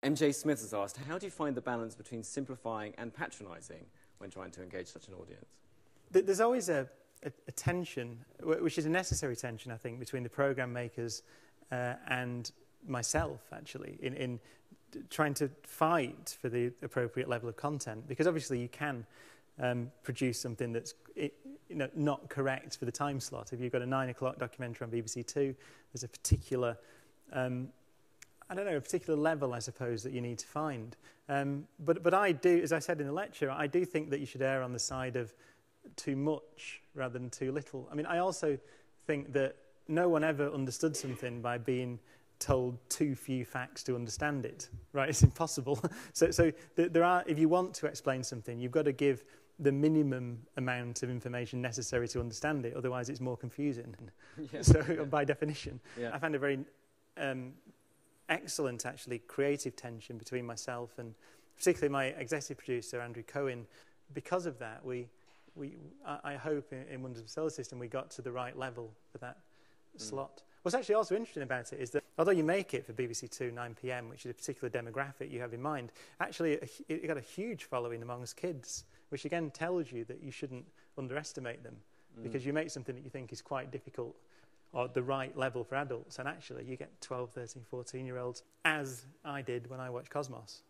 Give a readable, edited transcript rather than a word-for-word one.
MJ Smith has asked, how do you find the balance between simplifying and patronising when trying to engage such an audience? There's always a tension, which is a necessary tension, I think, between the programme makers and myself, actually, in trying to fight for the appropriate level of content. Because obviously you can produce something that's not correct for the time slot. If you've got a 9 o'clock documentary on BBC Two, there's a particular, a particular level, I suppose, that you need to find. But I do, as I said in the lecture, I do think that you should err on the side of too much rather than too little. I mean, I also think that no one ever understood something by being told too few facts to understand it, right? It's impossible. So there are, if you want to explain something, you've got to give the minimum amount of information necessary to understand it, otherwise it's more confusing. Yeah. So by definition, yeah. I found a very excellent, actually, creative tension between myself and particularly my executive producer, Andrew Cohen. Because of that, I hope in Wonders of the Solar System we got to the right level for that slot. What's actually also interesting about it is that although you make it for BBC Two 9 PM, which is a particular demographic you have in mind, actually it got a huge following amongst kids, which again tells you that you shouldn't underestimate them, because you make something that you think is quite difficult or the right level for adults, and actually you get 12, 13, 14-year-olds, as I did when I watched Cosmos.